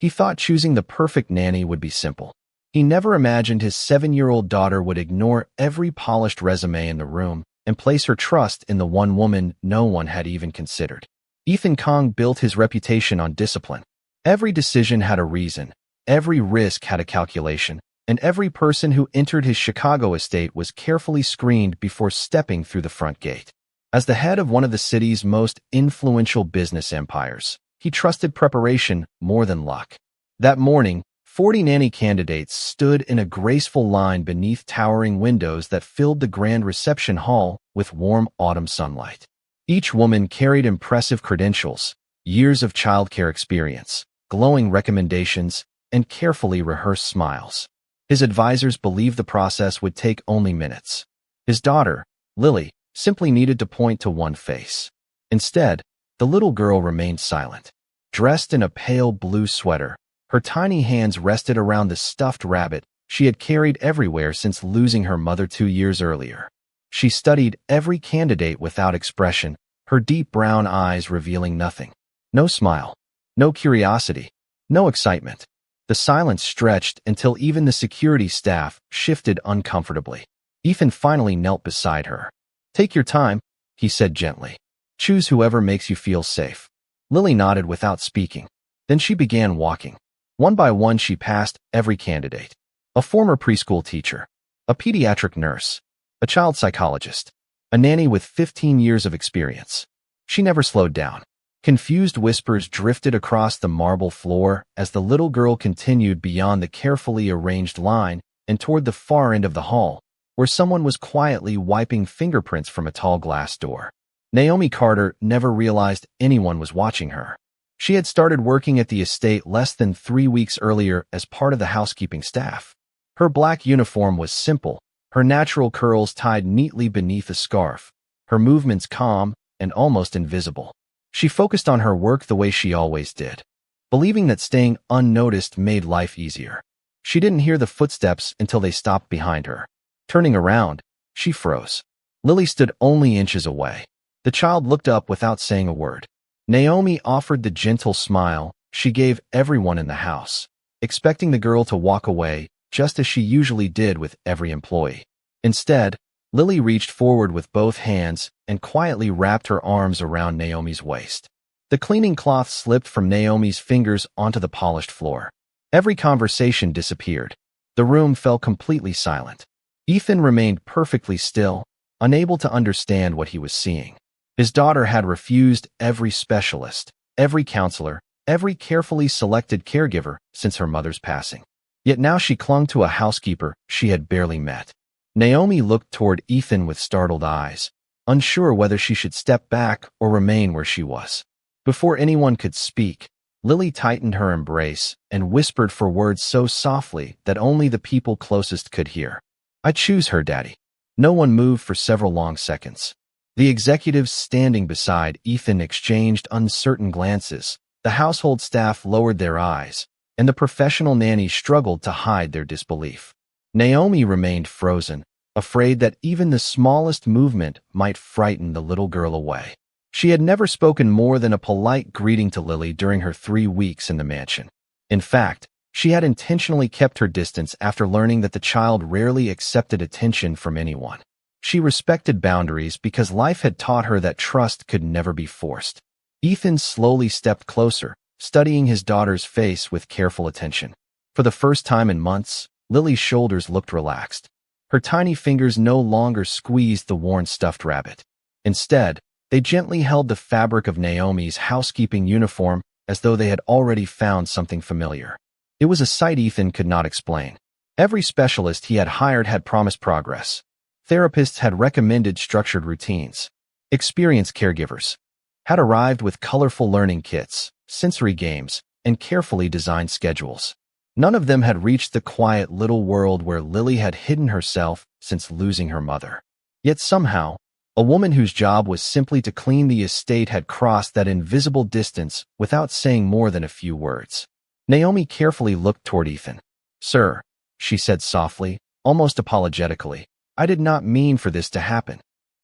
He thought choosing the perfect nanny would be simple. He never imagined his 7-year-old daughter would ignore every polished resume in the room and place her trust in the one woman no one had even considered. Ethan Kong built his reputation on discipline. Every decision had a reason, every risk had a calculation, and every person who entered his Chicago estate was carefully screened before stepping through the front gate. As the head of one of the city's most influential business empires, he trusted preparation more than luck. That morning, 40 nanny candidates stood in a graceful line beneath towering windows that filled the grand reception hall with warm autumn sunlight. Each woman carried impressive credentials, years of childcare experience, glowing recommendations, and carefully rehearsed smiles. His advisors believed the process would take only minutes. His daughter, Lily, simply needed to point to one face. Instead, the little girl remained silent. Dressed in a pale blue sweater, her tiny hands rested around the stuffed rabbit she had carried everywhere since losing her mother 2 years earlier. She studied every candidate without expression, her deep brown eyes revealing nothing. No smile, no curiosity, no excitement. The silence stretched until even the security staff shifted uncomfortably. Ethan finally knelt beside her. "Take your time," he said gently. "Choose whoever makes you feel safe." Lily nodded without speaking. Then she began walking. One by one she passed every candidate. A former preschool teacher, a pediatric nurse, a child psychologist, a nanny with 15 years of experience. She never slowed down. Confused whispers drifted across the marble floor as the little girl continued beyond the carefully arranged line and toward the far end of the hall, where someone was quietly wiping fingerprints from a tall glass door. Naomi Carter never realized anyone was watching her. She had started working at the estate less than 3 weeks earlier as part of the housekeeping staff. Her black uniform was simple, her natural curls tied neatly beneath a scarf, her movements calm and almost invisible. She focused on her work the way she always did, believing that staying unnoticed made life easier. She didn't hear the footsteps until they stopped behind her. Turning around, she froze. Lily stood only inches away. The child looked up without saying a word. Naomi offered the gentle smile she gave everyone in the house, expecting the girl to walk away just as she usually did with every employee. Instead, Lily reached forward with both hands and quietly wrapped her arms around Naomi's waist. The cleaning cloth slipped from Naomi's fingers onto the polished floor. Every conversation disappeared. The room fell completely silent. Ethan remained perfectly still, unable to understand what he was seeing. His daughter had refused every specialist, every counselor, every carefully selected caregiver since her mother's passing. Yet now she clung to a housekeeper she had barely met. Naomi looked toward Ethan with startled eyes, unsure whether she should step back or remain where she was. Before anyone could speak, Lily tightened her embrace and whispered for words so softly that only the people closest could hear. "I choose her, Daddy." No one moved for several long seconds. The executives standing beside Ethan exchanged uncertain glances, the household staff lowered their eyes, and the professional nannies struggled to hide their disbelief. Naomi remained frozen, afraid that even the smallest movement might frighten the little girl away. She had never spoken more than a polite greeting to Lily during her 3 weeks in the mansion. In fact, she had intentionally kept her distance after learning that the child rarely accepted attention from anyone. She respected boundaries because life had taught her that trust could never be forced. Ethan slowly stepped closer, studying his daughter's face with careful attention. For the first time in months, Lily's shoulders looked relaxed. Her tiny fingers no longer squeezed the worn stuffed rabbit. Instead, they gently held the fabric of Naomi's housekeeping uniform as though they had already found something familiar. It was a sight Ethan could not explain. Every specialist he had hired had promised progress. Therapists had recommended structured routines. Experienced caregivers had arrived with colorful learning kits, sensory games, and carefully designed schedules. None of them had reached the quiet little world where Lily had hidden herself since losing her mother. Yet somehow, a woman whose job was simply to clean the estate had crossed that invisible distance without saying more than a few words. Naomi carefully looked toward Ethan. "Sir," she said softly, almost apologetically, "I did not mean for this to happen."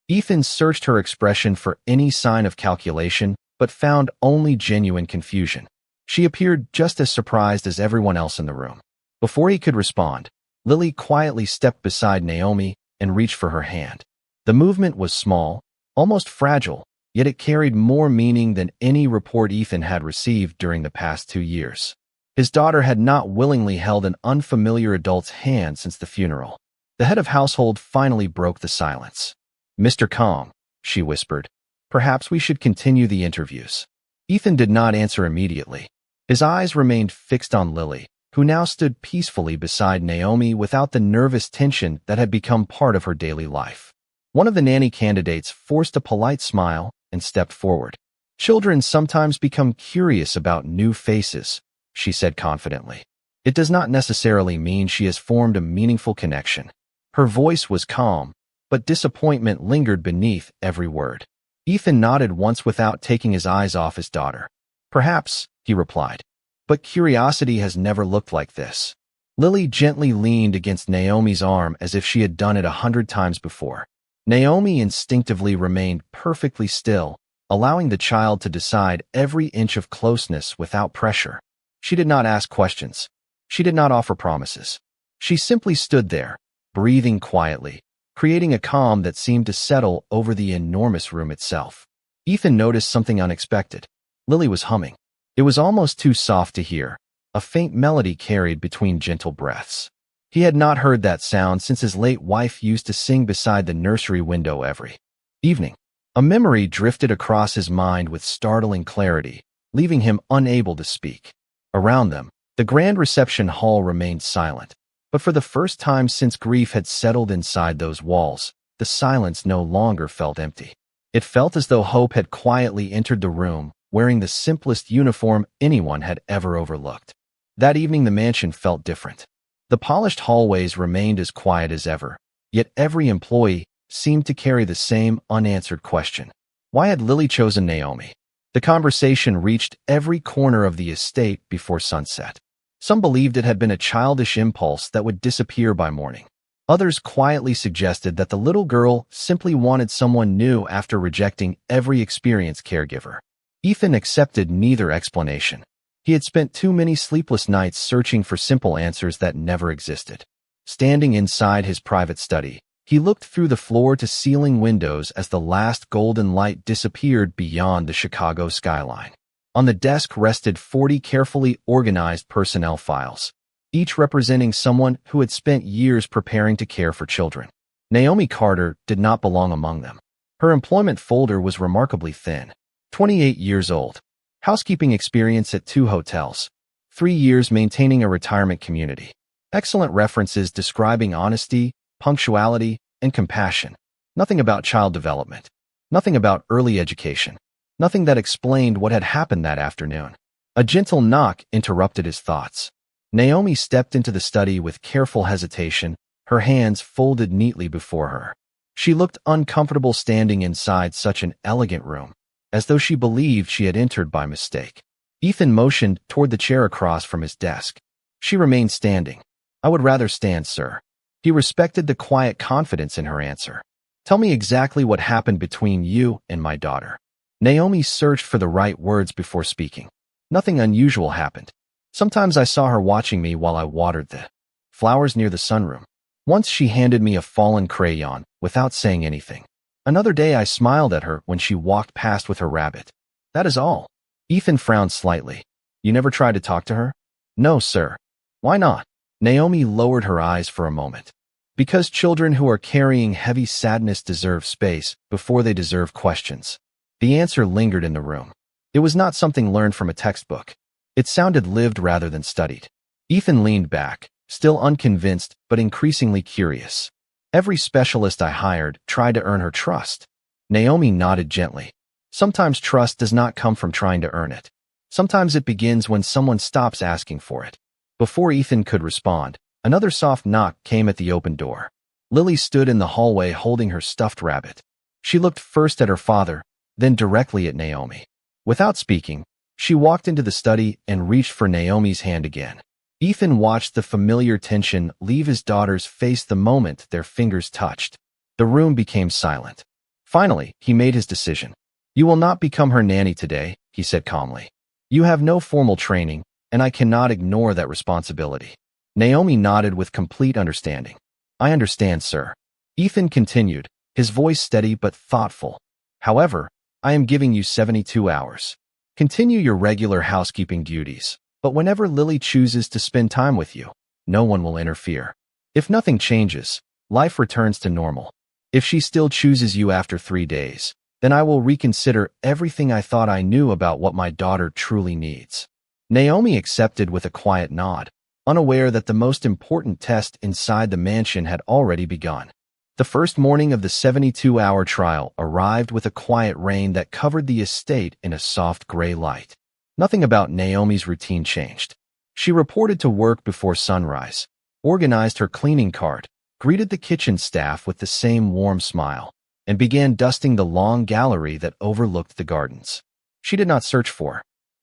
Ethan searched her expression for any sign of calculation, but found only genuine confusion. She appeared just as surprised as everyone else in the room. Before he could respond, Lily quietly stepped beside Naomi and reached for her hand. The movement was small, almost fragile, yet it carried more meaning than any report Ethan had received during the past 2 years. His daughter had not willingly held an unfamiliar adult's hand since the funeral. The head of household finally broke the silence. "Mr. Kong," she whispered, "perhaps we should continue the interviews." Ethan did not answer immediately. His eyes remained fixed on Lily, who now stood peacefully beside Naomi without the nervous tension that had become part of her daily life. One of the nanny candidates forced a polite smile and stepped forward. "Children sometimes become curious about new faces," she said confidently. "It does not necessarily mean she has formed a meaningful connection." Her voice was calm, but disappointment lingered beneath every word. Ethan nodded once without taking his eyes off his daughter. "Perhaps," he replied, "but curiosity has never looked like this." Lily gently leaned against Naomi's arm as if she had done it 100 times before. Naomi instinctively remained perfectly still, allowing the child to decide every inch of closeness without pressure. She did not ask questions. She did not offer promises. She simply stood there, breathing quietly, creating a calm that seemed to settle over the enormous room itself. Ethan noticed something unexpected. Lily was humming. It was almost too soft to hear, a faint melody carried between gentle breaths. He had not heard that sound since his late wife used to sing beside the nursery window every evening. A memory drifted across his mind with startling clarity, leaving him unable to speak. Around them, the grand reception hall remained silent, but for the first time since grief had settled inside those walls, the silence no longer felt empty. It felt as though hope had quietly entered the room, wearing the simplest uniform anyone had ever overlooked. That evening the mansion felt different. The polished hallways remained as quiet as ever, yet every employee seemed to carry the same unanswered question. Why had Lily chosen Naomi? The conversation reached every corner of the estate before sunset. Some believed it had been a childish impulse that would disappear by morning. Others quietly suggested that the little girl simply wanted someone new after rejecting every experienced caregiver. Ethan accepted neither explanation. He had spent too many sleepless nights searching for simple answers that never existed. Standing inside his private study, he looked through the floor-to-ceiling windows as the last golden light disappeared beyond the Chicago skyline. On the desk rested 40 carefully organized personnel files, each representing someone who had spent years preparing to care for children. Naomi Carter did not belong among them. Her employment folder was remarkably thin. 28 years old. Housekeeping experience at 2 hotels. 3 years maintaining a retirement community. Excellent references describing honesty, punctuality, and compassion. Nothing about child development. Nothing about early education. Nothing that explained what had happened that afternoon. A gentle knock interrupted his thoughts. Naomi stepped into the study with careful hesitation, her hands folded neatly before her. She looked uncomfortable standing inside such an elegant room, as though she believed she had entered by mistake. Ethan motioned toward the chair across from his desk. She remained standing. "I would rather stand, sir." He respected the quiet confidence in her answer. "Tell me exactly what happened between you and my daughter." Naomi searched for the right words before speaking. "Nothing unusual happened. Sometimes I saw her watching me while I watered the flowers near the sunroom. Once she handed me a fallen crayon without saying anything. Another day I smiled at her when she walked past with her rabbit. That is all." Ethan frowned slightly. "You never tried to talk to her?" "No, sir." "Why not?" Naomi lowered her eyes for a moment. "Because children who are carrying heavy sadness deserve space before they deserve questions." The answer lingered in the room. It was not something learned from a textbook. It sounded lived rather than studied. Ethan leaned back, still unconvinced but increasingly curious. "Every specialist I hired tried to earn her trust." Naomi nodded gently. "Sometimes trust does not come from trying to earn it. Sometimes it begins when someone stops asking for it." Before Ethan could respond, another soft knock came at the open door. Lily stood in the hallway holding her stuffed rabbit. She looked first at her father, then directly at Naomi. Without speaking, she walked into the study and reached for Naomi's hand again. Ethan watched the familiar tension leave his daughter's face the moment their fingers touched. The room became silent. Finally, he made his decision. "You will not become her nanny today," he said calmly. You have no formal training, and I cannot ignore that responsibility. Naomi nodded with complete understanding. I understand, sir. Ethan continued, his voice steady but thoughtful. However, I am giving you 72 hours. Continue your regular housekeeping duties, but whenever Lily chooses to spend time with you, no one will interfere. If nothing changes, life returns to normal. If she still chooses you after 3 days, then I will reconsider everything I thought I knew about what my daughter truly needs. Naomi accepted with a quiet nod, unaware that the most important test inside the mansion had already begun. The first morning of the 72-hour trial arrived with a quiet rain that covered the estate in a soft gray light. Nothing about Naomi's routine changed. She reported to work before sunrise, organized her cleaning cart, greeted the kitchen staff with the same warm smile, and began dusting the long gallery that overlooked the gardens. She did not search for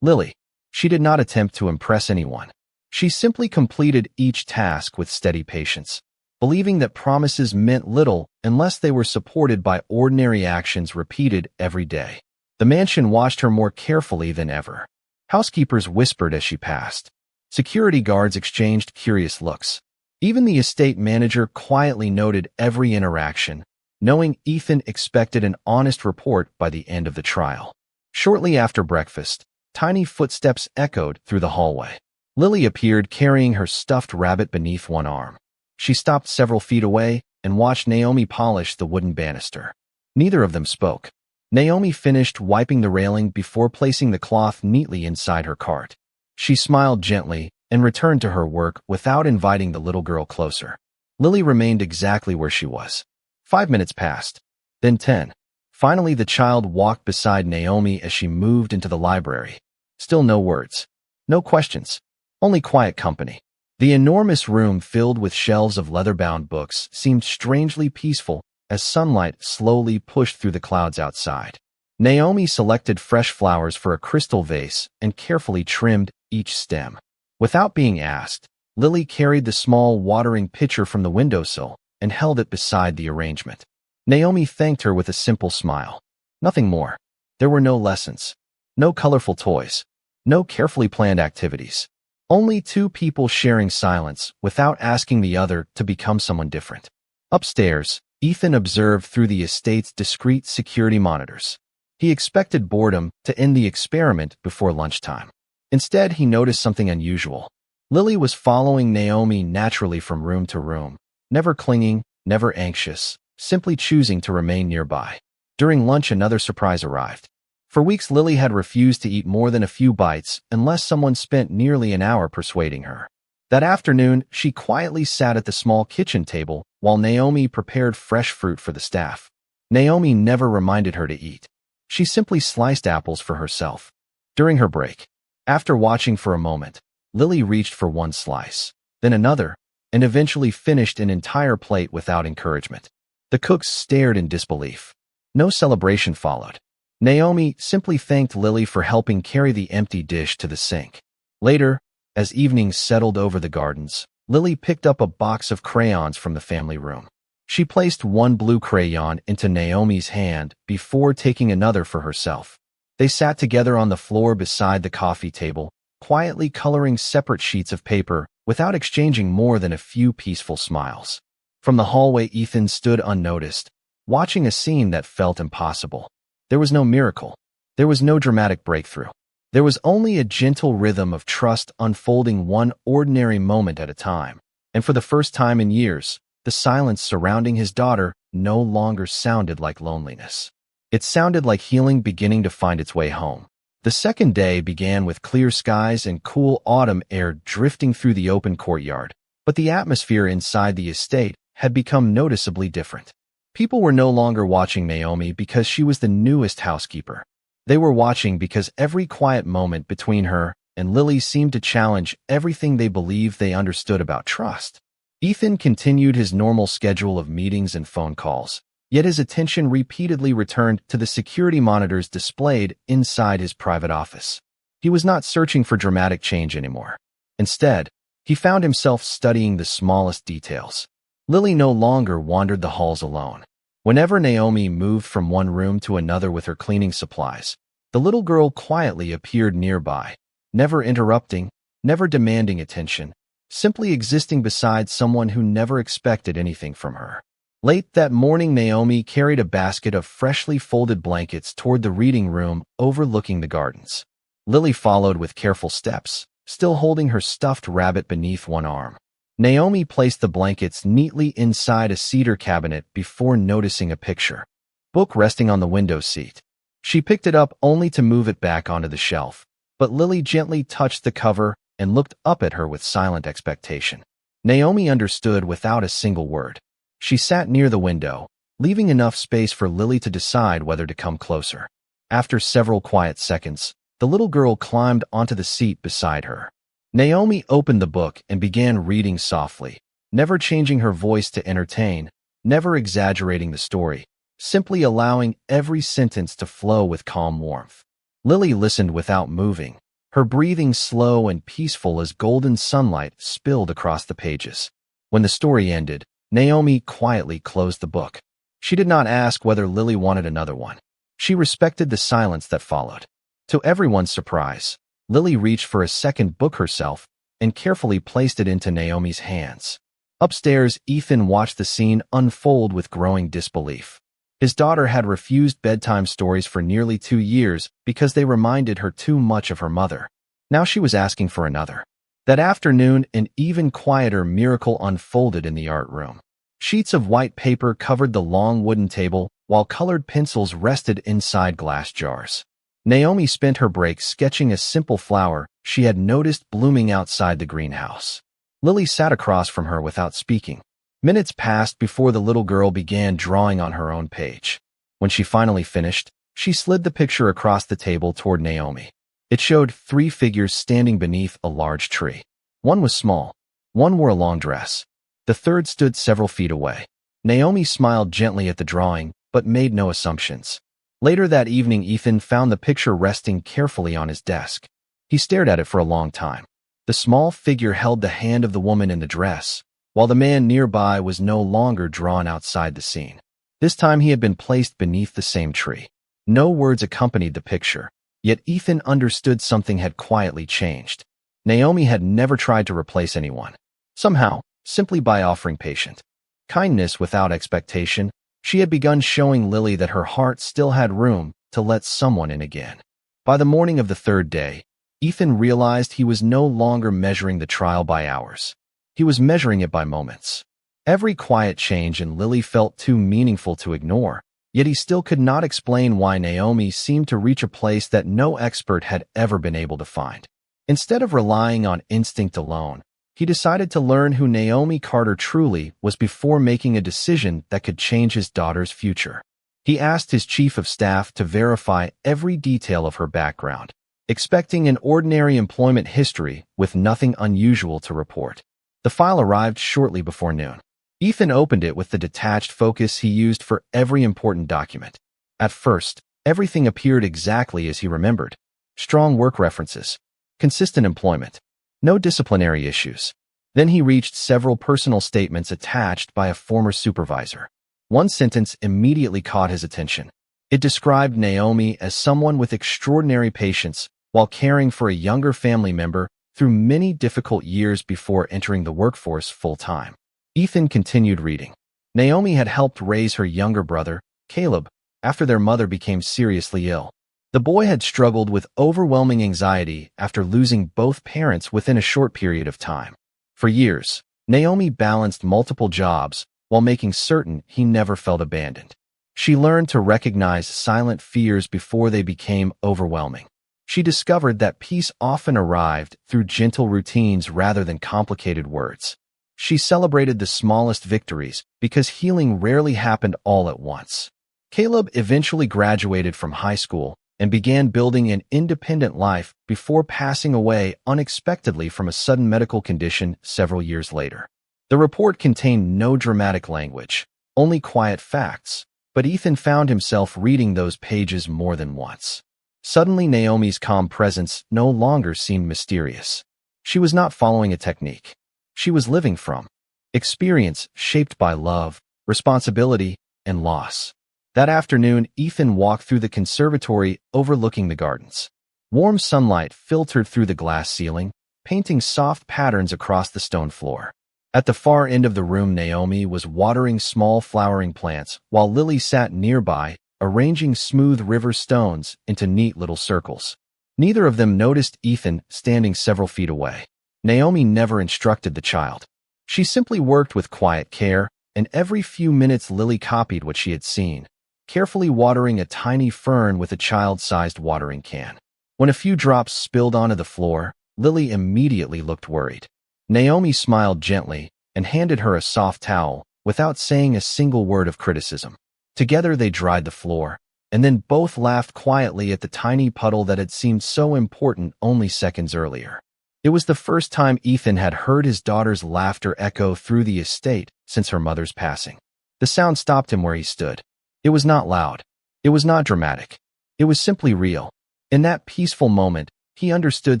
Lily. She did not attempt to impress anyone. She simply completed each task with steady patience, believing that promises meant little unless they were supported by ordinary actions repeated every day. The mansion watched her more carefully than ever. Housekeepers whispered as she passed. Security guards exchanged curious looks. Even the estate manager quietly noted every interaction, knowing Ethan expected an honest report by the end of the trial. Shortly after breakfast, tiny footsteps echoed through the hallway. Lily appeared carrying her stuffed rabbit beneath one arm. She stopped several feet away and watched Naomi polish the wooden banister. Neither of them spoke. Naomi finished wiping the railing before placing the cloth neatly inside her cart. She smiled gently and returned to her work without inviting the little girl closer. Lily remained exactly where she was. 5 minutes passed, then 10. Finally, the child walked beside Naomi as she moved into the library. Still no words, no questions, only quiet company. The enormous room filled with shelves of leather-bound books seemed strangely peaceful as sunlight slowly pushed through the clouds outside. Naomi selected fresh flowers for a crystal vase and carefully trimmed each stem. Without being asked, Lily carried the small watering pitcher from the windowsill and held it beside the arrangement. Naomi thanked her with a simple smile. Nothing more. There were no lessons, no colorful toys, no carefully planned activities. Only two people sharing silence without asking the other to become someone different. Upstairs, Ethan observed through the estate's discreet security monitors. He expected boredom to end the experiment before lunchtime. Instead, he noticed something unusual. Lily was following Naomi naturally from room to room, never clinging, never anxious, simply choosing to remain nearby. During lunch, another surprise arrived. For weeks, Lily had refused to eat more than a few bites unless someone spent nearly an hour persuading her. That afternoon, she quietly sat at the small kitchen table while Naomi prepared fresh fruit for the staff. Naomi never reminded her to eat. She simply sliced apples for herself. During her break, after watching for a moment, Lily reached for one slice, then another, and eventually finished an entire plate without encouragement. The cooks stared in disbelief. No celebration followed. Naomi simply thanked Lily for helping carry the empty dish to the sink. Later, as evening settled over the gardens, Lily picked up a box of crayons from the family room. She placed one blue crayon into Naomi's hand before taking another for herself. They sat together on the floor beside the coffee table, quietly coloring separate sheets of paper without exchanging more than a few peaceful smiles. From the hallway, Ethan stood unnoticed, watching a scene that felt impossible. There was no miracle. There was no dramatic breakthrough. There was only a gentle rhythm of trust unfolding one ordinary moment at a time. And for the first time in years, the silence surrounding his daughter no longer sounded like loneliness. It sounded like healing beginning to find its way home. The second day began with clear skies and cool autumn air drifting through the open courtyard, but the atmosphere inside the estate had become noticeably different. People were no longer watching Naomi because she was the newest housekeeper. They were watching because every quiet moment between her and Lily seemed to challenge everything they believed they understood about trust. Ethan continued his normal schedule of meetings and phone calls, yet his attention repeatedly returned to the security monitors displayed inside his private office. He was not searching for dramatic change anymore. Instead, he found himself studying the smallest details. Lily no longer wandered the halls alone. Whenever Naomi moved from one room to another with her cleaning supplies, The little girl quietly appeared nearby, never interrupting, never demanding attention, simply existing beside someone who never expected anything from her. Late that morning, Naomi carried a basket of freshly folded blankets toward the reading room overlooking the gardens. Lily followed with careful steps, still holding her stuffed rabbit beneath one arm. Naomi placed the blankets neatly inside a cedar cabinet before noticing a picture book resting on the window seat. She picked it up only to move it back onto the shelf, but Lily gently touched the cover and looked up at her with silent expectation. Naomi understood without a single word. She sat near the window, leaving enough space for Lily to decide whether to come closer. After several quiet seconds, the little girl climbed onto the seat beside her. Naomi opened the book and began reading softly, never changing her voice to entertain, never exaggerating the story, simply allowing every sentence to flow with calm warmth. Lily listened without moving, her breathing slow and peaceful as golden sunlight spilled across the pages. When the story ended, Naomi quietly closed the book. She did not ask whether Lily wanted another one. She respected the silence that followed. To everyone's surprise, Lily reached for a second book herself and carefully placed it into Naomi's hands. Upstairs, Ethan watched the scene unfold with growing disbelief. His daughter had refused bedtime stories for nearly 2 years because they reminded her too much of her mother. Now she was asking for another. That afternoon, an even quieter miracle unfolded in the art room. Sheets of white paper covered the long wooden table, while colored pencils rested inside glass jars. Naomi spent her break sketching a simple flower she had noticed blooming outside the greenhouse. Lily sat across from her without speaking. Minutes passed before the little girl began drawing on her own page. When she finally finished, she slid the picture across the table toward Naomi. It showed 3 figures standing beneath a large tree. One was small. One wore a long dress. The third stood several feet away. Naomi smiled gently at the drawing, but made no assumptions. Later that evening, Ethan found the picture resting carefully on his desk. He stared at it for a long time. The small figure held the hand of the woman in the dress, while the man nearby was no longer drawn outside the scene. This time he had been placed beneath the same tree. No words accompanied the picture. Yet Ethan understood something had quietly changed. Naomi had never tried to replace anyone. Somehow, simply by offering patient kindness without expectation, she had begun showing Lily that her heart still had room to let someone in again. By the morning of the 3rd day, Ethan realized he was no longer measuring the trial by hours. He was measuring it by moments. Every quiet change in Lily felt too meaningful to ignore. Yet he still could not explain why Naomi seemed to reach a place that no expert had ever been able to find. Instead of relying on instinct alone, he decided to learn who Naomi Carter truly was before making a decision that could change his daughter's future. He asked his chief of staff to verify every detail of her background, expecting an ordinary employment history with nothing unusual to report. The file arrived shortly before noon. Ethan opened it with the detached focus he used for every important document. At first, everything appeared exactly as he remembered. Strong work references, consistent employment, no disciplinary issues. Then he reached several personal statements attached by a former supervisor. One sentence immediately caught his attention. It described Naomi as someone with extraordinary patience while caring for a younger family member through many difficult years before entering the workforce full-time. Ethan continued reading. Naomi had helped raise her younger brother, Caleb, after their mother became seriously ill. The boy had struggled with overwhelming anxiety after losing both parents within a short period of time. For years, Naomi balanced multiple jobs while making certain he never felt abandoned. She learned to recognize silent fears before they became overwhelming. She discovered that peace often arrived through gentle routines rather than complicated words. She celebrated the smallest victories because healing rarely happened all at once. Caleb eventually graduated from high school and began building an independent life before passing away unexpectedly from a sudden medical condition several years later. The report contained no dramatic language, only quiet facts, but Ethan found himself reading those pages more than once. Suddenly, Naomi's calm presence no longer seemed mysterious. She was not following a technique. She was living from experience shaped by love, responsibility, and loss. That afternoon, Ethan walked through the conservatory overlooking the gardens. Warm sunlight filtered through the glass ceiling, painting soft patterns across the stone floor. At the far end of the room, Naomi was watering small flowering plants, while Lily sat nearby, arranging smooth river stones into neat little circles. Neither of them noticed Ethan standing several feet away. Naomi never instructed the child. She simply worked with quiet care, and every few minutes Lily copied what she had seen, carefully watering a tiny fern with a child-sized watering can. When a few drops spilled onto the floor, Lily immediately looked worried. Naomi smiled gently and handed her a soft towel, without saying a single word of criticism. Together they dried the floor, and then both laughed quietly at the tiny puddle that had seemed so important only seconds earlier. It was the first time Ethan had heard his daughter's laughter echo through the estate since her mother's passing. The sound stopped him where he stood. It was not loud. It was not dramatic. It was simply real. In that peaceful moment, he understood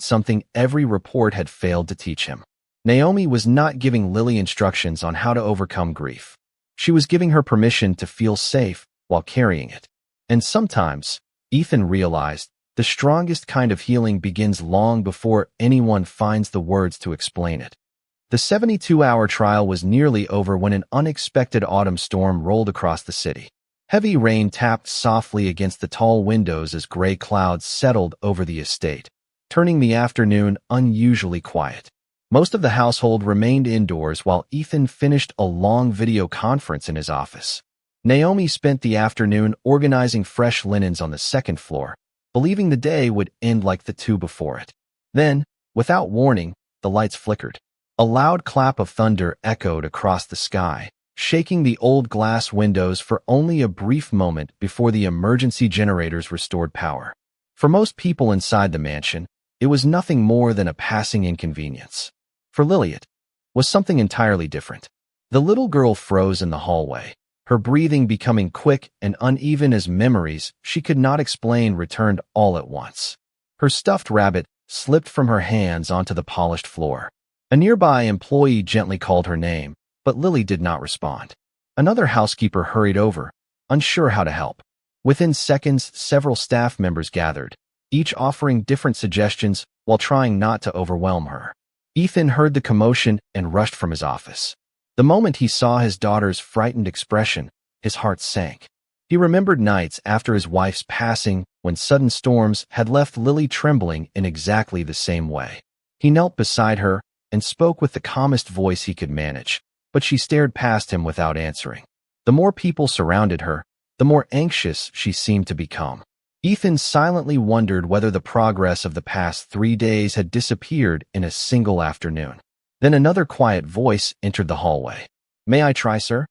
something every report had failed to teach him. Naomi was not giving Lily instructions on how to overcome grief. She was giving her permission to feel safe while carrying it. And sometimes, Ethan realized, the strongest kind of healing begins long before anyone finds the words to explain it. The 72-hour trial was nearly over when an unexpected autumn storm rolled across the city. Heavy rain tapped softly against the tall windows as gray clouds settled over the estate, turning the afternoon unusually quiet. Most of the household remained indoors while Ethan finished a long video conference in his office. Naomi spent the afternoon organizing fresh linens on the second floor, believing the day would end like the two before it. Then, without warning, the lights flickered. A loud clap of thunder echoed across the sky, shaking the old glass windows for only a brief moment before the emergency generators restored power. For most people inside the mansion, it was nothing more than a passing inconvenience. For Lily, it was something entirely different. The little girl froze in the hallway, her breathing becoming quick and uneven as memories she could not explain returned all at once. Her stuffed rabbit slipped from her hands onto the polished floor. A nearby employee gently called her name, but Lily did not respond. Another housekeeper hurried over, unsure how to help. Within seconds, several staff members gathered, each offering different suggestions while trying not to overwhelm her. Ethan heard the commotion and rushed from his office. The moment he saw his daughter's frightened expression, his heart sank. He remembered nights after his wife's passing when sudden storms had left Lily trembling in exactly the same way. He knelt beside her and spoke with the calmest voice he could manage, but she stared past him without answering. The more people surrounded her, the more anxious she seemed to become. Ethan silently wondered whether the progress of the past 3 days had disappeared in a single afternoon. Then another quiet voice entered the hallway. "May I try, sir?"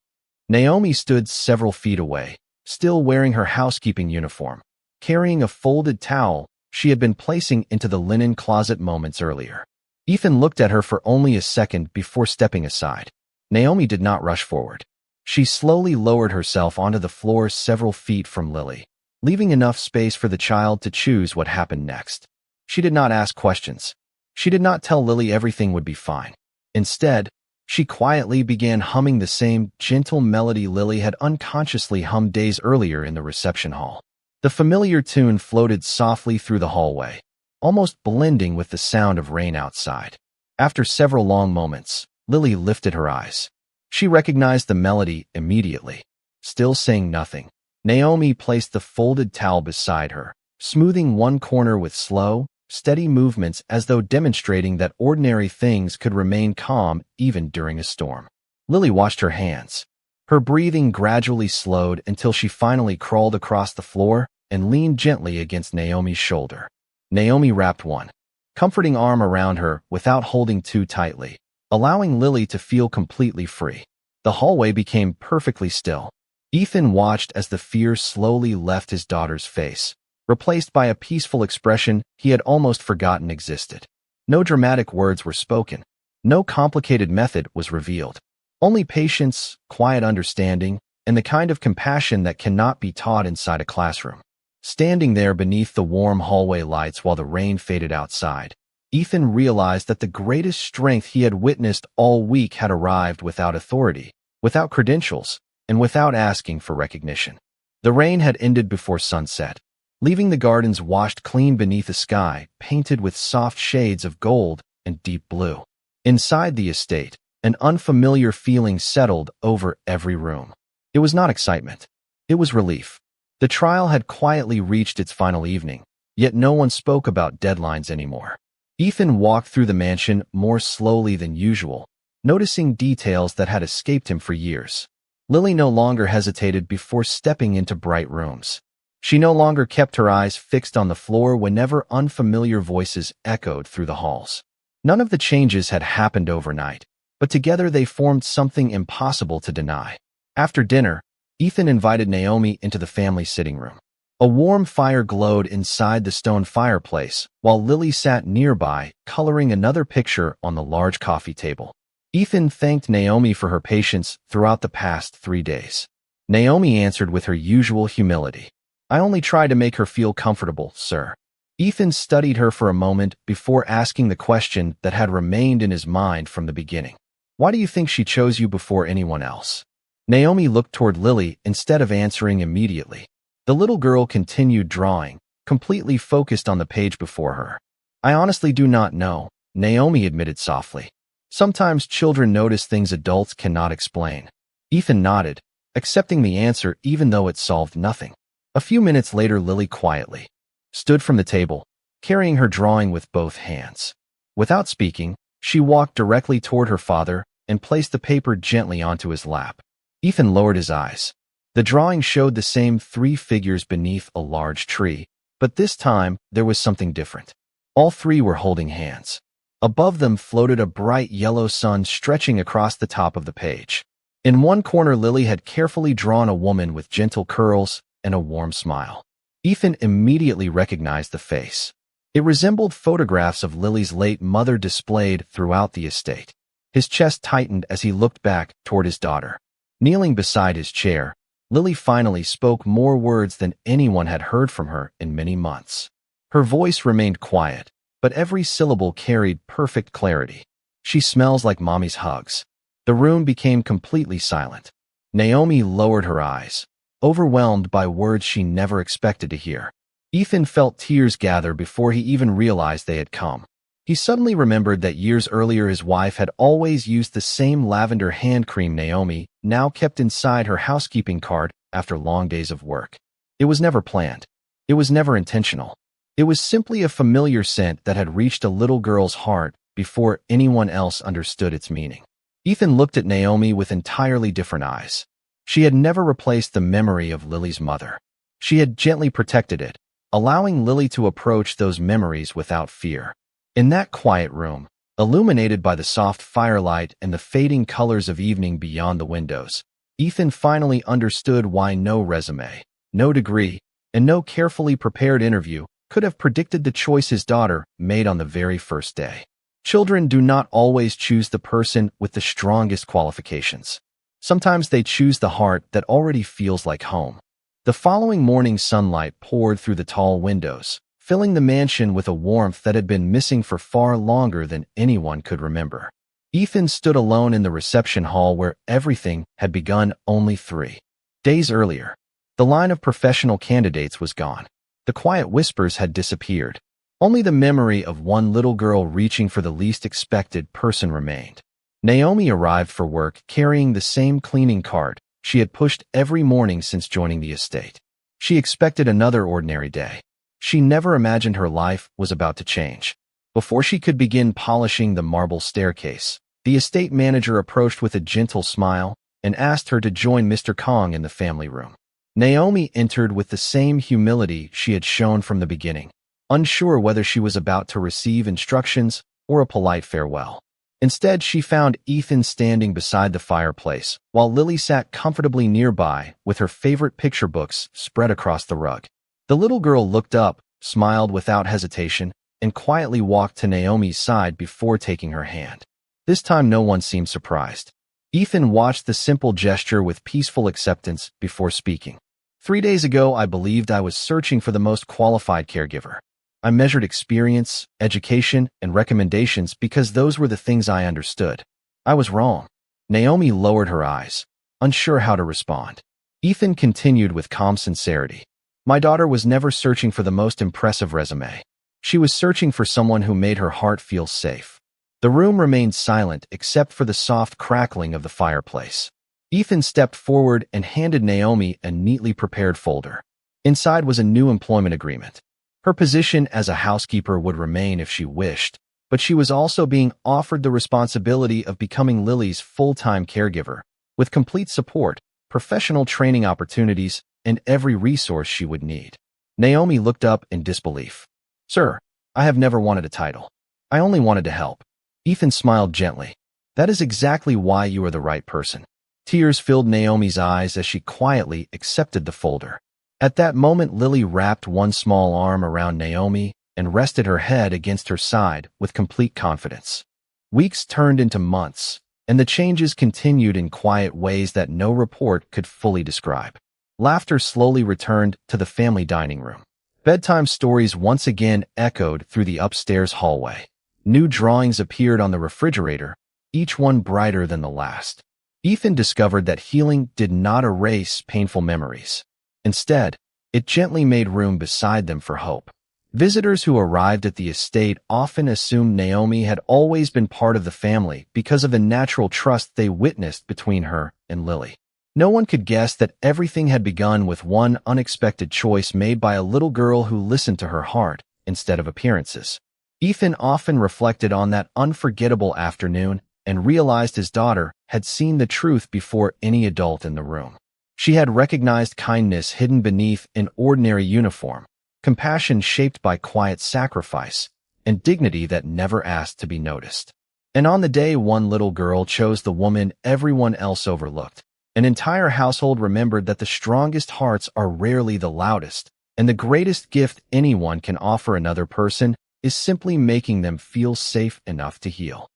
Naomi stood several feet away, still wearing her housekeeping uniform, carrying a folded towel she had been placing into the linen closet moments earlier. Ethan looked at her for only a second before stepping aside. Naomi did not rush forward. She slowly lowered herself onto the floor several feet from Lily, leaving enough space for the child to choose what happened next. She did not ask questions. She did not tell Lily everything would be fine. Instead, she quietly began humming the same gentle melody Lily had unconsciously hummed days earlier in the reception hall. The familiar tune floated softly through the hallway, almost blending with the sound of rain outside. After several long moments, Lily lifted her eyes. She recognized the melody immediately. Still saying nothing, Naomi placed the folded towel beside her, smoothing one corner with slow, steady movements as though demonstrating that ordinary things could remain calm even during a storm. Lily washed her hands. Her breathing gradually slowed until she finally crawled across the floor and leaned gently against Naomi's shoulder. Naomi wrapped one comforting arm around her without holding too tightly, allowing Lily to feel completely free. The hallway became perfectly still. Ethan watched as the fear slowly left his daughter's face, replaced by a peaceful expression he had almost forgotten existed. No dramatic words were spoken. No complicated method was revealed. Only patience, quiet understanding, and the kind of compassion that cannot be taught inside a classroom. Standing there beneath the warm hallway lights while the rain faded outside, Ethan realized that the greatest strength he had witnessed all week had arrived without authority, without credentials, and without asking for recognition. The rain had ended before sunset, leaving the gardens washed clean beneath a sky painted with soft shades of gold and deep blue. Inside the estate, an unfamiliar feeling settled over every room. It was not excitement. It was relief. The trial had quietly reached its final evening, yet no one spoke about deadlines anymore. Ethan walked through the mansion more slowly than usual, noticing details that had escaped him for years. Lily no longer hesitated before stepping into bright rooms. She no longer kept her eyes fixed on the floor whenever unfamiliar voices echoed through the halls. None of the changes had happened overnight, but together they formed something impossible to deny. After dinner, Ethan invited Naomi into the family sitting room. A warm fire glowed inside the stone fireplace, while Lily sat nearby, coloring another picture on the large coffee table. Ethan thanked Naomi for her patience throughout the past 3 days. Naomi answered with her usual humility. "I only try to make her feel comfortable, sir." Ethan studied her for a moment before asking the question that had remained in his mind from the beginning. "Why do you think she chose you before anyone else?" Naomi looked toward Lily instead of answering immediately. The little girl continued drawing, completely focused on the page before her. "I honestly do not know," Naomi admitted softly. "Sometimes children notice things adults cannot explain." Ethan nodded, accepting the answer even though it solved nothing. A few minutes later, Lily quietly stood from the table, carrying her drawing with both hands. Without speaking, she walked directly toward her father and placed the paper gently onto his lap. Ethan lowered his eyes. The drawing showed the same 3 figures beneath a large tree, but this time there was something different. All 3 were holding hands. Above them floated a bright yellow sun stretching across the top of the page. In one corner, Lily had carefully drawn a woman with gentle curls and a warm smile. Ethan immediately recognized the face. It resembled photographs of Lily's late mother displayed throughout the estate. His chest tightened as he looked back toward his daughter. Kneeling beside his chair, Lily finally spoke more words than anyone had heard from her in many months. Her voice remained quiet, but every syllable carried perfect clarity. "She smells like Mommy's hugs." The room became completely silent. Naomi lowered her eyes, overwhelmed by words she never expected to hear. Ethan felt tears gather before he even realized they had come. He suddenly remembered that years earlier his wife had always used the same lavender hand cream Naomi now kept inside her housekeeping cart after long days of work. It was never planned. It was never intentional. It was simply a familiar scent that had reached a little girl's heart before anyone else understood its meaning. Ethan looked at Naomi with entirely different eyes. She had never replaced the memory of Lily's mother. She had gently protected it, allowing Lily to approach those memories without fear. In that quiet room, illuminated by the soft firelight and the fading colors of evening beyond the windows, Ethan finally understood why no resume, no degree, and no carefully prepared interview could have predicted the choice his daughter made on the very first day. Children do not always choose the person with the strongest qualifications. Sometimes they choose the heart that already feels like home. The following morning, sunlight poured through the tall windows, filling the mansion with a warmth that had been missing for far longer than anyone could remember. Ethan stood alone in the reception hall where everything had begun only 3 days earlier. The line of professional candidates was gone. The quiet whispers had disappeared. Only the memory of one little girl reaching for the least expected person remained. Naomi arrived for work carrying the same cleaning cart she had pushed every morning since joining the estate. She expected another ordinary day. She never imagined her life was about to change. Before she could begin polishing the marble staircase, the estate manager approached with a gentle smile and asked her to join Mr. Kong in the family room. Naomi entered with the same humility she had shown from the beginning, unsure whether she was about to receive instructions or a polite farewell. Instead, she found Ethan standing beside the fireplace, while Lily sat comfortably nearby with her favorite picture books spread across the rug. The little girl looked up, smiled without hesitation, and quietly walked to Naomi's side before taking her hand. This time no one seemed surprised. Ethan watched the simple gesture with peaceful acceptance before speaking. 3 days ago, I believed I was searching for the most qualified caregiver. I measured experience, education, and recommendations because those were the things I understood. I was wrong. Naomi lowered her eyes, unsure how to respond. Ethan continued with calm sincerity. My daughter was never searching for the most impressive resume. She was searching for someone who made her heart feel safe. The room remained silent except for the soft crackling of the fireplace. Ethan stepped forward and handed Naomi a neatly prepared folder. Inside was a new employment agreement. Her position as a housekeeper would remain if she wished, but she was also being offered the responsibility of becoming Lily's full-time caregiver, with complete support, professional training opportunities, and every resource she would need. Naomi looked up in disbelief. Sir, I have never wanted a title. I only wanted to help. Ethan smiled gently. That is exactly why you are the right person. Tears filled Naomi's eyes as she quietly accepted the folder. At that moment, Lily wrapped one small arm around Naomi and rested her head against her side with complete confidence. Weeks turned into months, and the changes continued in quiet ways that no report could fully describe. Laughter slowly returned to the family dining room. Bedtime stories once again echoed through the upstairs hallway. New drawings appeared on the refrigerator, each one brighter than the last. Ethan discovered that healing did not erase painful memories. Instead, it gently made room beside them for hope. Visitors who arrived at the estate often assumed Naomi had always been part of the family because of the natural trust they witnessed between her and Lily. No one could guess that everything had begun with one unexpected choice made by a little girl who listened to her heart instead of appearances. Ethan often reflected on that unforgettable afternoon and realized his daughter had seen the truth before any adult in the room. She had recognized kindness hidden beneath an ordinary uniform, compassion shaped by quiet sacrifice, and dignity that never asked to be noticed. And on the day one little girl chose the woman everyone else overlooked, an entire household remembered that the strongest hearts are rarely the loudest, and the greatest gift anyone can offer another person is simply making them feel safe enough to heal.